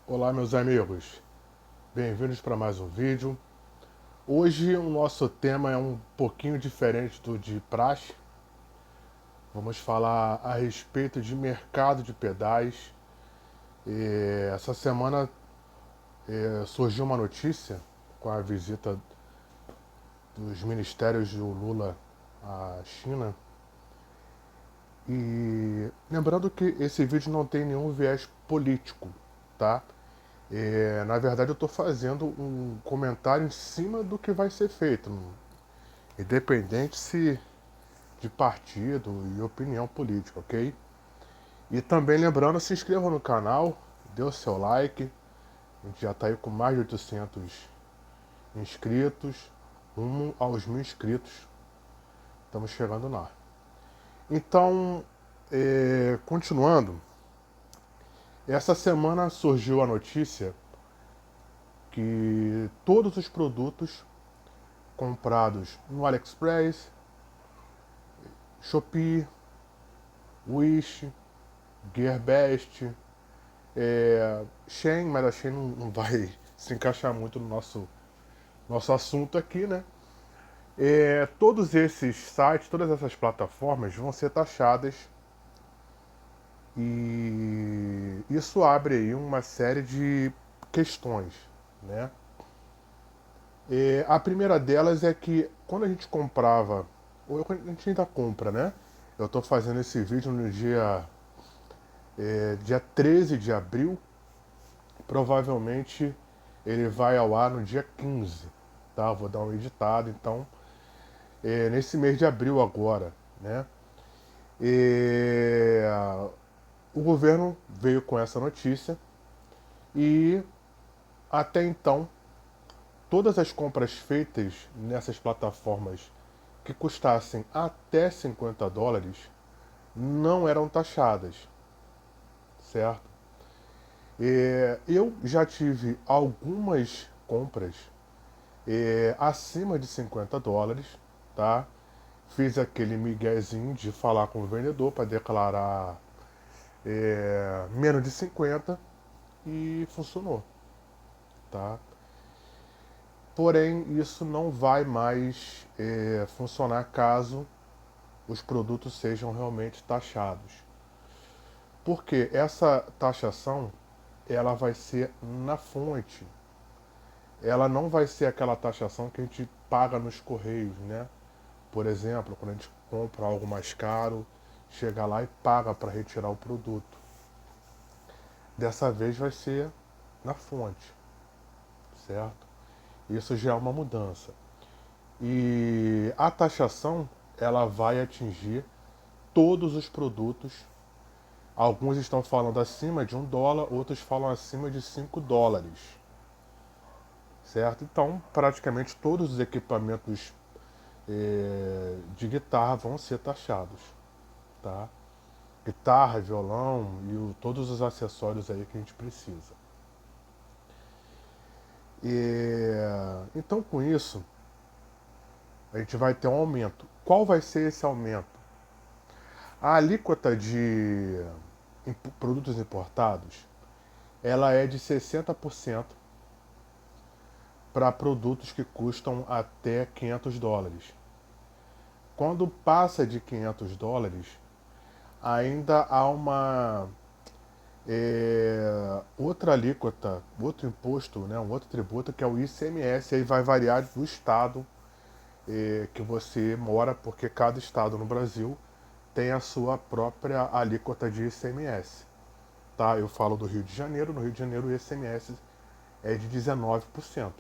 Olá, meus amigos, bem-vindos para mais um vídeo. Hoje o nosso tema é um pouquinho diferente do de praxe. Vamos falar a respeito de mercado de pedais. Essa semana surgiu uma notícia com a visita dos ministérios do Lula à China. E lembrando que esse vídeo não tem nenhum viés político, tá? Na verdade, eu estou fazendo um comentário em cima do que vai ser feito, independente se de partido e opinião política, ok? E também lembrando, se inscreva no canal, dê o seu like. A gente já está aí com mais de 800 inscritos, rumo aos 1.000 inscritos. Estamos chegando lá. Então, continuando, essa semana surgiu a notícia que todos os produtos comprados no AliExpress, Shopee, Wish, Gearbest, Shein, mas a Shein não vai se encaixar muito no nosso assunto aqui, né? Todos esses sites, todas essas plataformas vão ser taxadas e isso abre aí uma série de questões, né? A primeira delas é que quando a gente comprava, ou a gente ainda compra, né? Eu estou fazendo esse vídeo no dia 13 de abril, provavelmente ele vai ao ar no dia 15, tá? Vou dar um editado, então, nesse mês de abril agora, né? E, o governo veio com essa notícia e até então todas as compras feitas nessas plataformas que custassem até US$ 50 não eram taxadas, certo? Eu já tive algumas compras acima de US$ 50, tá? Fiz aquele miguezinho de falar com o vendedor para declarar menos de 50 e funcionou, tá? Porém, isso não vai mais funcionar caso os produtos sejam realmente taxados. Porque essa taxação ela vai ser na fonte. Ela não vai ser aquela taxação que a gente paga nos correios, né? Por exemplo, quando a gente compra algo mais caro, chega lá e paga para retirar o produto. Dessa vez vai ser na fonte, certo? Isso já é uma mudança. E a taxação ela vai atingir todos os produtos. Alguns estão falando acima de US$ 1, outros falam acima de US$ 5, certo? Então, praticamente todos os equipamentos de guitarra vão ser taxados, tá? Guitarra, violão e todos os acessórios aí que a gente precisa. Então, com isso, a gente vai ter um aumento. Qual vai ser esse aumento? A alíquota de produtos importados, ela é de 60% para produtos que custam até US$ 500. Quando passa de US$ 500, ainda há uma outra alíquota, outro imposto, né, um outro tributo que é o ICMS. Aí vai variar do estado que você mora, porque cada estado no Brasil tem a sua própria alíquota de ICMS. Tá? Eu falo do Rio de Janeiro. No Rio de Janeiro o ICMS é de 19%.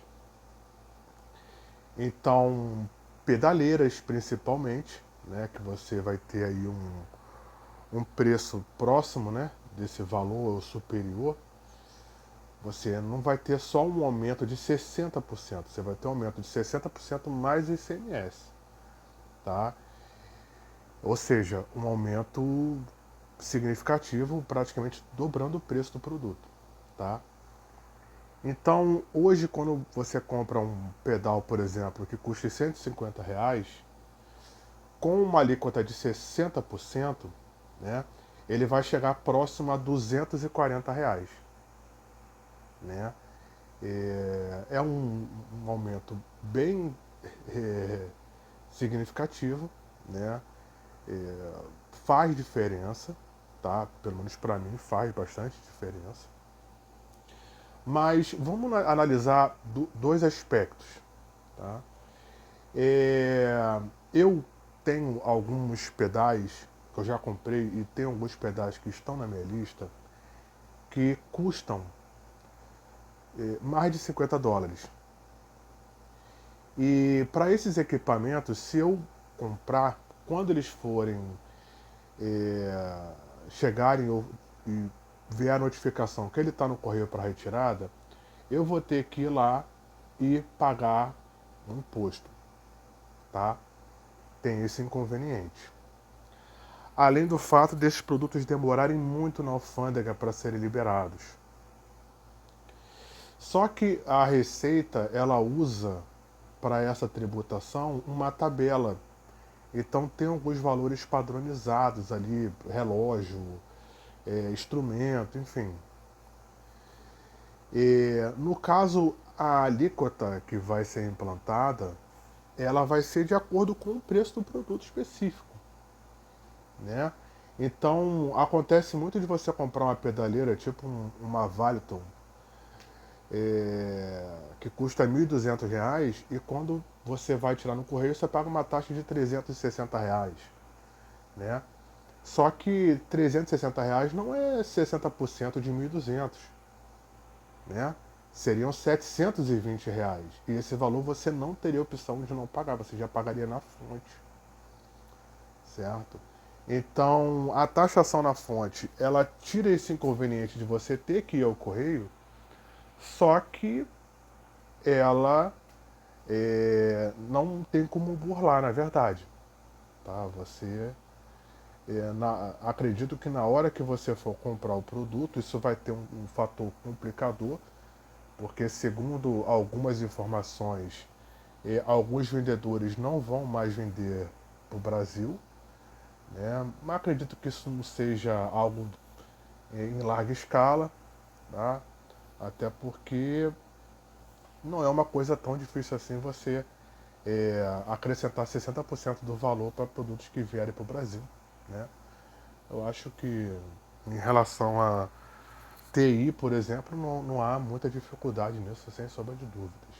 Então, pedaleiras principalmente, né, que você vai ter aí um preço próximo, né, desse valor ou superior. Você não vai ter só um aumento de 60%, você vai ter um aumento de 60% mais ICMS, tá? Ou seja, um aumento significativo, praticamente dobrando o preço do produto, tá? Então, hoje, quando você compra um pedal, por exemplo, que custa R$ 150, com uma alíquota de 60%, né, ele vai chegar próximo a R$ 240. né? É um aumento bem é, significativo, né? Faz diferença, tá? Pelo menos para mim faz bastante diferença. Mas vamos analisar dois aspectos, tá? Eu tenho alguns pedais que eu já comprei e tenho alguns pedais que estão na minha lista que custam mais de US$ 50. E para esses equipamentos, se eu comprar, quando eles forem é, chegarem e ver a notificação que ele está no correio para retirada, eu vou ter que ir lá e pagar um imposto, tá? Tem esse inconveniente. Além do fato desses produtos demorarem muito na alfândega para serem liberados. Só que a Receita, ela usa para essa tributação uma tabela. Então tem alguns valores padronizados ali, relógio, instrumento, enfim. No caso, a alíquota que vai ser implantada, ela vai ser de acordo com o preço do produto específico, né? Então, acontece muito de você comprar uma pedaleira, tipo uma Valiton, que custa R$ 1.200, e quando você vai tirar no correio, você paga uma taxa de R$ 360, né? Só que R$ 360 não é 60% de 1.200, né? Seriam R$ 720. E esse valor você não teria opção de não pagar, você já pagaria na fonte, certo? Então, a taxação na fonte, ela tira esse inconveniente de você ter que ir ao correio, só que ela não tem como burlar, na verdade. Tá? Você, acredito que na hora que você for comprar o produto, isso vai ter um fator complicador, porque segundo algumas informações, alguns vendedores não vão mais vender para o Brasil, né? Mas acredito que isso não seja algo em larga escala, tá? Até porque não é uma coisa tão difícil assim você acrescentar 60% do valor para produtos que vierem para o Brasil, né? Eu acho que em relação a TI, por exemplo, não há muita dificuldade nisso, sem sombra de dúvidas.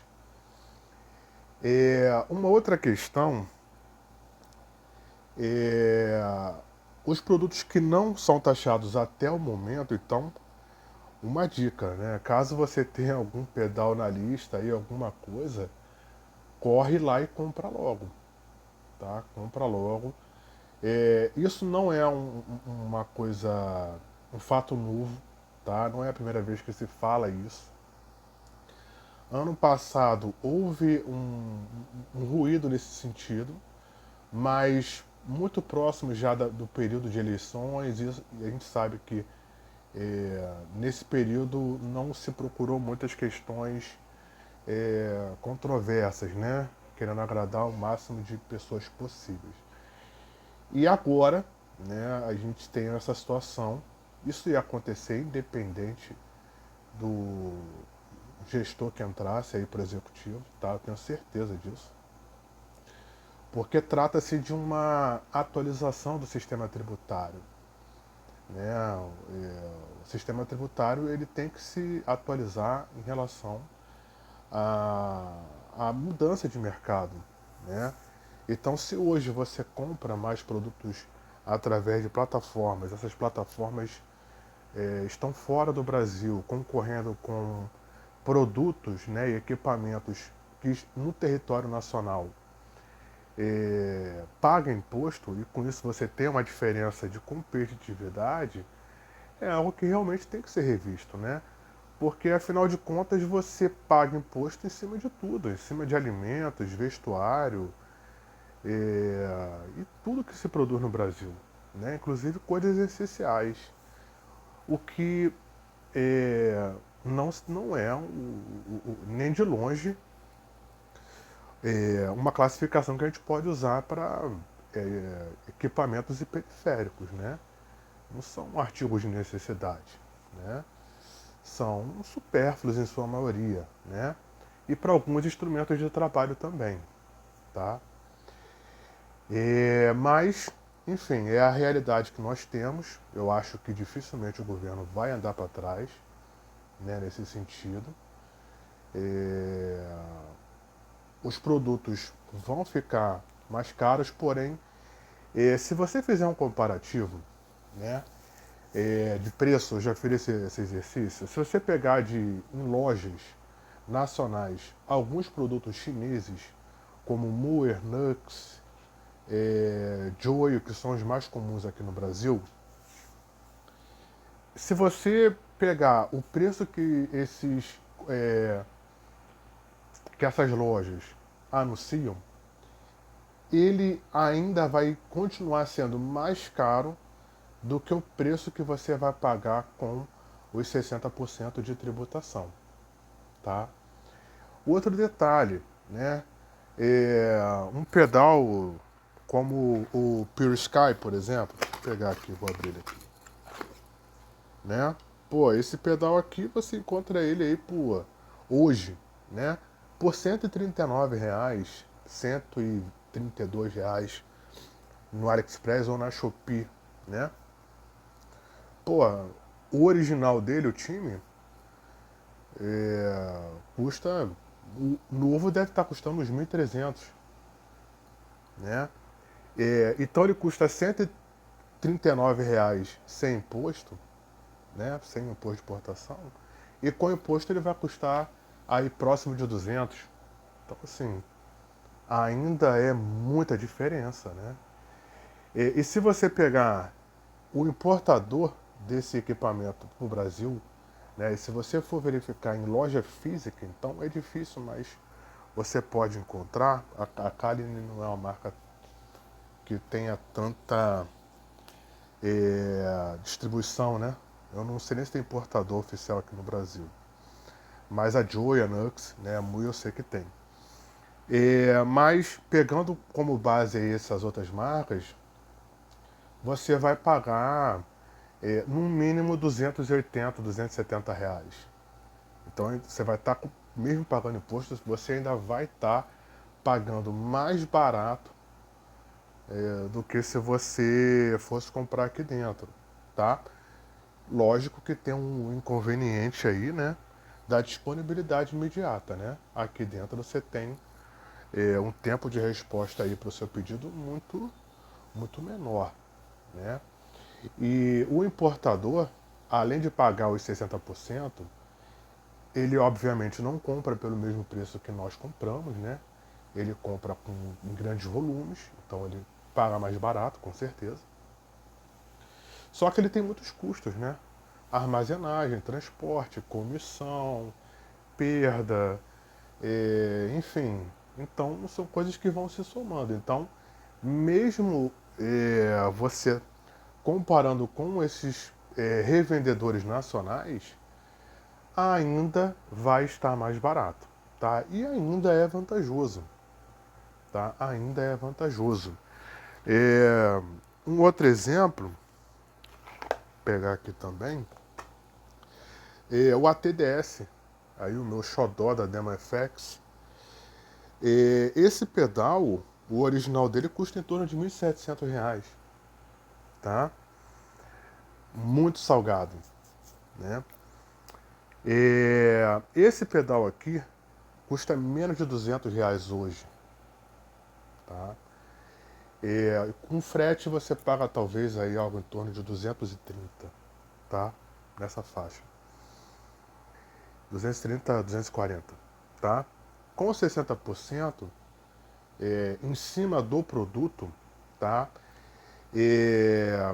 Uma outra questão é os produtos que não são taxados até o momento. Então, uma dica, né? Caso você tenha algum pedal na lista aí, alguma coisa, corre lá e compra logo, tá? Compra logo. Isso não é uma coisa, um fato novo, tá? Não é a primeira vez que se fala isso. Ano passado houve um ruído nesse sentido, mas muito próximo já do período de eleições, e a gente sabe que nesse período não se procurou muitas questões controversas, né? Querendo agradar o máximo de pessoas possíveis. E agora, né, a gente tem essa situação. Isso ia acontecer independente do gestor que entrasse aí para o executivo, tá? Eu tenho certeza disso. Porque trata-se de uma atualização do sistema tributário, né? O sistema tributário ele tem que se atualizar em relação à mudança de mercado, né? Então, se hoje você compra mais produtos através de plataformas, essas plataformas estão fora do Brasil, concorrendo com produtos, né, e equipamentos que no território nacional paga imposto, e com isso você tem uma diferença de competitividade, é algo que realmente tem que ser revisto, né? Porque afinal de contas você paga imposto em cima de tudo, em cima de alimentos, vestuário, e tudo que se produz no Brasil, né? Inclusive coisas essenciais. O que não é nem de longe uma classificação que a gente pode usar para equipamentos e periféricos, né? Não são artigos de necessidade, né? são supérfluos em sua maioria, né? E para alguns instrumentos de trabalho também, tá? Mas, enfim, é a realidade que nós temos. Eu acho que dificilmente o governo vai andar para trás, né, nesse sentido. É, os produtos vão ficar mais caros, porém, se você fizer um comparativo, né, de preço, eu já fiz esse exercício. Se você pegar em lojas nacionais alguns produtos chineses, como Muer, Nux, Joio, que são os mais comuns aqui no Brasil, se você pegar o preço que essas lojas anunciam, ele ainda vai continuar sendo mais caro do que o preço que você vai pagar com os 60% de tributação, tá? Outro detalhe, né? Um pedal como o Pure Sky, por exemplo, vou pegar aqui, vou abrir ele aqui, né? Pô, esse pedal aqui você encontra ele aí por hoje, né? Por R$ 139, R$ 132 no AliExpress ou na Shopee, né? Pô, o original dele, o time, custa. O novo deve estar custando uns 1.300, né? Então ele custa R$ 139 sem imposto, né? Sem imposto de importação. E com imposto ele vai custar aí próximo de 200. Então, assim, ainda é muita diferença, né? E se você pegar o importador desse equipamento para o Brasil, né, e se você for verificar em loja física, então é difícil, mas você pode encontrar. A Kali não é uma marca que tenha tanta distribuição, né? Eu não sei nem se tem importador oficial aqui no Brasil. Mas a Joy, a Nux, né, a Mui eu sei que tem. Mas pegando como base aí essas outras marcas, você vai pagar no mínimo 280, R$ 270. Então você vai estar, mesmo pagando impostos, você ainda vai estar pagando mais barato do que se você fosse comprar aqui dentro, tá? Lógico que tem um inconveniente aí, né? Da disponibilidade imediata, né? Aqui dentro você tem um tempo de resposta aí para o seu pedido muito, muito menor, né? E o importador, além de pagar os 60%, ele obviamente não compra pelo mesmo preço que nós compramos, né? Ele compra em grandes volumes, então ele paga mais barato, com certeza. Só que ele tem muitos custos, né? Armazenagem, transporte, comissão, perda, enfim. Então são coisas que vão se somando. Então, mesmo você comparando com esses revendedores nacionais, ainda vai estar mais barato, tá? E ainda é vantajoso, tá? Ainda é vantajoso. É, um outro exemplo, vou pegar aqui também, é o ATDS, aí o meu xodó da Demo FX. Esse pedal, o original dele custa em torno de R$ 1.700, tá? Muito salgado, né? Esse pedal aqui custa menos de R$ 200 hoje, tá? Com frete você paga talvez aí algo em torno de 230, tá? Nessa faixa. 230 a 240, tá? Com 60% em cima do produto, tá?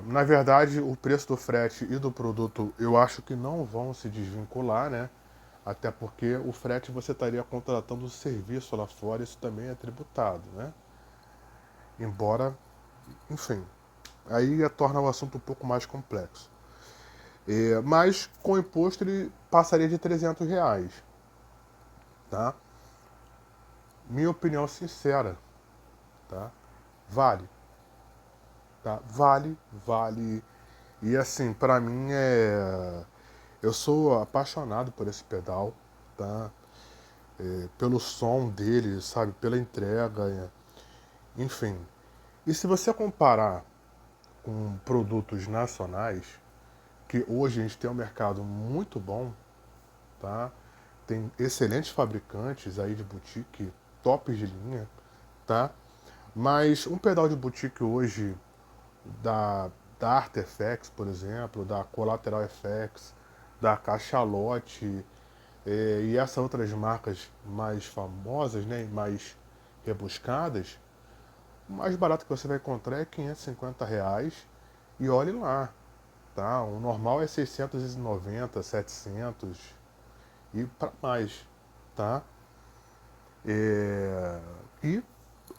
Na verdade, o preço do frete e do produto eu acho que não vão se desvincular, né? Até porque o frete você estaria contratando um serviço lá fora, isso também é tributado, né? Embora, enfim, aí torna o assunto um pouco mais complexo. Mas com imposto ele passaria de R$ 300, tá? Minha opinião sincera, tá? Vale, tá? Vale. E assim, pra mim Eu sou apaixonado por esse pedal, tá? Pelo som dele, sabe? Pela entrega, enfim. E se você comparar com produtos nacionais, que hoje a gente tem um mercado muito bom, tá? Tem excelentes fabricantes aí de boutique, tops de linha, tá? Mas um pedal de boutique hoje da Artefacts, por exemplo, da Collateral FX, da Cachalote e essas outras marcas mais famosas, né, mais rebuscadas, o mais barato que você vai encontrar é R$ 550 e olhe lá, tá? O normal é 690, 700 e para mais, tá? É... E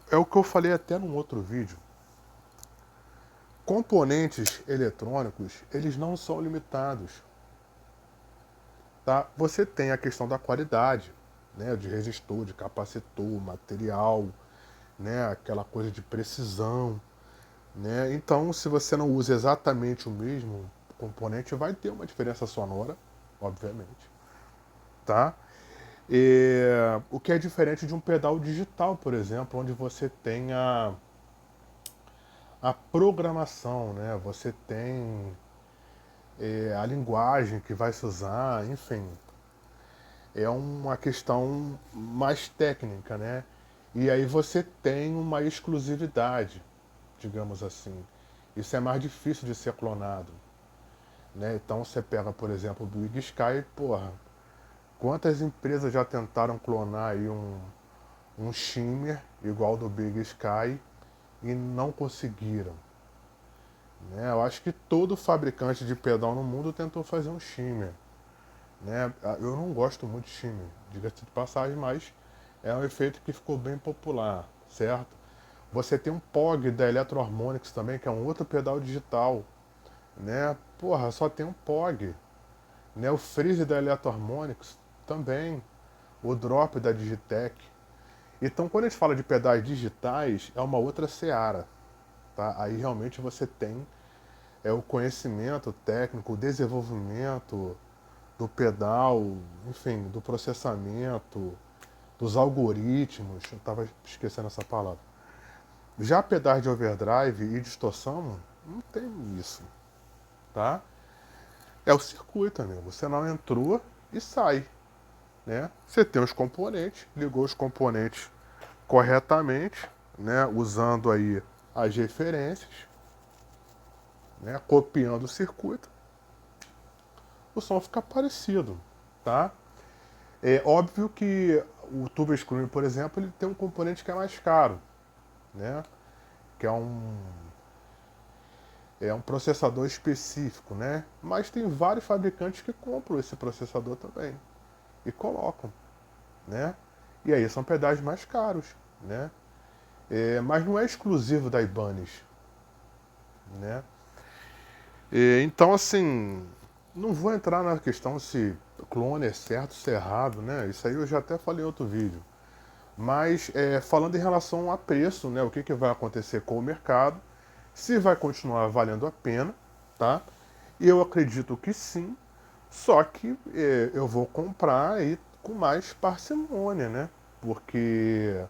é o que eu falei até num outro vídeo. Componentes eletrônicos, eles não são limitados, tá? Você tem a questão da qualidade, né, de resistor, de capacitor, material, né, aquela coisa de precisão, né? Então, se você não usa exatamente o mesmo componente, vai ter uma diferença sonora, obviamente, tá? O que é diferente de um pedal digital, por exemplo, onde você tem a programação, né? Você tem a linguagem que vai se usar, enfim, é uma questão mais técnica, né? E aí você tem uma exclusividade, digamos assim. Isso é mais difícil de ser clonado, né? Então você pega, por exemplo, o Big Sky, porra, quantas empresas já tentaram clonar aí um shimmer igual do Big Sky e não conseguiram, né? Eu acho que todo fabricante de pedal no mundo tentou fazer um shimmer, né? Eu não gosto muito de shimmer, diga-se de passagem, mas é um efeito que ficou bem popular, certo? Você tem um POG da Electro Harmonix também, que é um outro pedal digital, né? Porra, só tem um POG, né? O Freeze da Electro Harmonix também, o Drop da Digitec. Então, quando a gente fala de pedais digitais, é uma outra seara, tá? Aí realmente você tem o conhecimento técnico, o desenvolvimento do pedal, enfim, do processamento, dos algoritmos. Eu estava esquecendo essa palavra. Já pedais de overdrive e distorção, não tem isso, tá? É o circuito, amigo. Você não entrou e sai, né? Você tem os componentes, ligou os componentes corretamente, né? Usando aí as referências, né? Copiando o circuito, o som fica parecido, tá? É óbvio que o Tube Screamer, por exemplo, ele tem um componente que é mais caro, né? Que é um processador específico, né? Mas tem vários fabricantes que compram esse processador também e colocam, né? E aí são pedais mais caros, né? Mas não é exclusivo da Ibanez, né? Então, assim, não vou entrar na questão se clone é certo, se é errado, né? Isso aí eu já até falei em outro vídeo. Mas falando em relação a preço, né? O que vai acontecer com o mercado, se vai continuar valendo a pena, tá? E eu acredito que sim, só que eu vou comprar aí com mais parcimônia, né? Porque,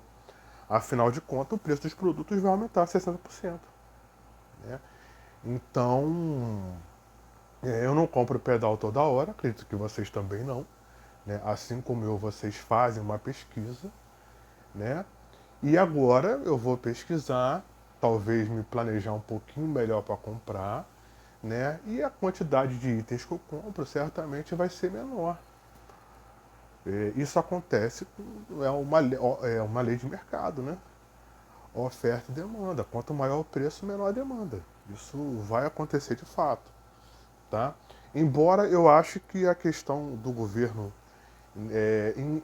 afinal de contas, o preço dos produtos vai aumentar 60%, né? Então, eu não compro pedal toda hora, acredito que vocês também não, né? Assim como eu, vocês fazem uma pesquisa, né? E agora eu vou pesquisar, talvez me planejar um pouquinho melhor para comprar, né? E a quantidade de itens que eu compro certamente vai ser menor. Isso acontece, é uma lei de mercado, né? Oferta e demanda. Quanto maior o preço, menor a demanda. Isso vai acontecer de fato, tá? Embora eu ache que a questão do governo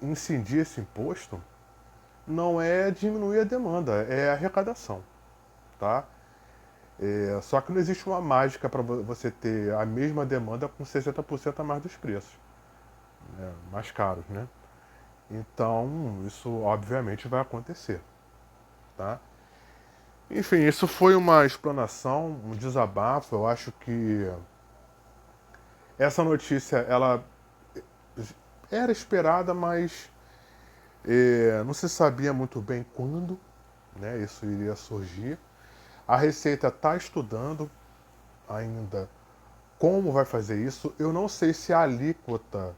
incidir esse imposto não é diminuir a demanda, é a arrecadação, tá? Só que não existe uma mágica para você ter a mesma demanda com 60% a mais dos preços, né? Mais caros, né? Então, isso obviamente vai acontecer, tá? Enfim, isso foi uma explanação, um desabafo. Eu acho que Essa notícia, ela era esperada, mas não se sabia muito bem quando, né, isso iria surgir. A Receita está estudando ainda como vai fazer isso. Eu não sei se a alíquota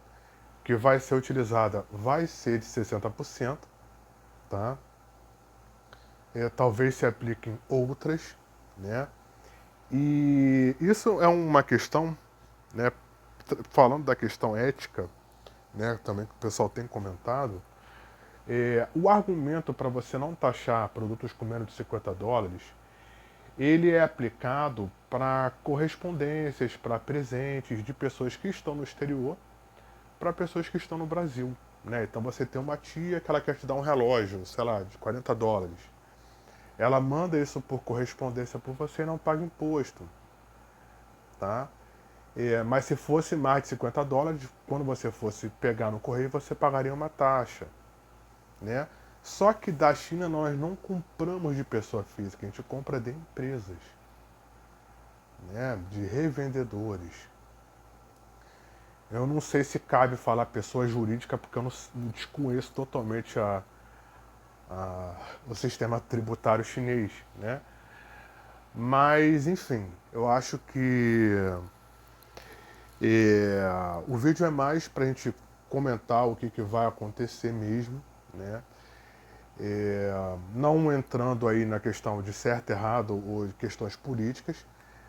que vai ser utilizada vai ser de 60%, tá? Talvez se apliquem outras, né? E isso é uma questão, né? Falando da questão ética, né? Também que o pessoal tem comentado, o argumento para você não taxar produtos com menos de US$ 50, ele é aplicado para correspondências, para presentes de pessoas que estão no exterior para pessoas que estão no Brasil. Né? Então você tem uma tia que ela quer te dar um relógio, sei lá, de US$ 40. Ela manda isso por correspondência por você e não paga imposto. Tá? Mas se fosse mais de US$ 50, quando você fosse pegar no correio, você pagaria uma taxa. Né? Só que da China nós não compramos de pessoa física, a gente compra de empresas, né? De revendedores. Eu não sei se cabe falar pessoa jurídica, porque eu não desconheço totalmente o sistema tributário chinês, né? Mas, enfim, eu acho que o vídeo é mais para a gente comentar o que vai acontecer mesmo, né? Não entrando aí na questão de certo, errado ou de questões políticas,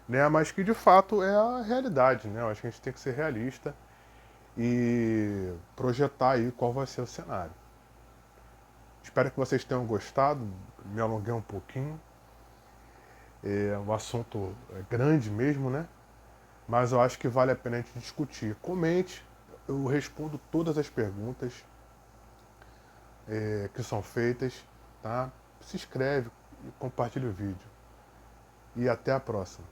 né? Mas que de fato é a realidade, né? Eu acho que a gente tem que ser realista e projetar aí qual vai ser o cenário. Espero que vocês tenham gostado, me alonguei um pouquinho. O assunto é grande mesmo, né? Mas eu acho que vale a pena a gente discutir. Comente, eu respondo todas as perguntas que são feitas, tá? Se inscreve e compartilha o vídeo. E até a próxima.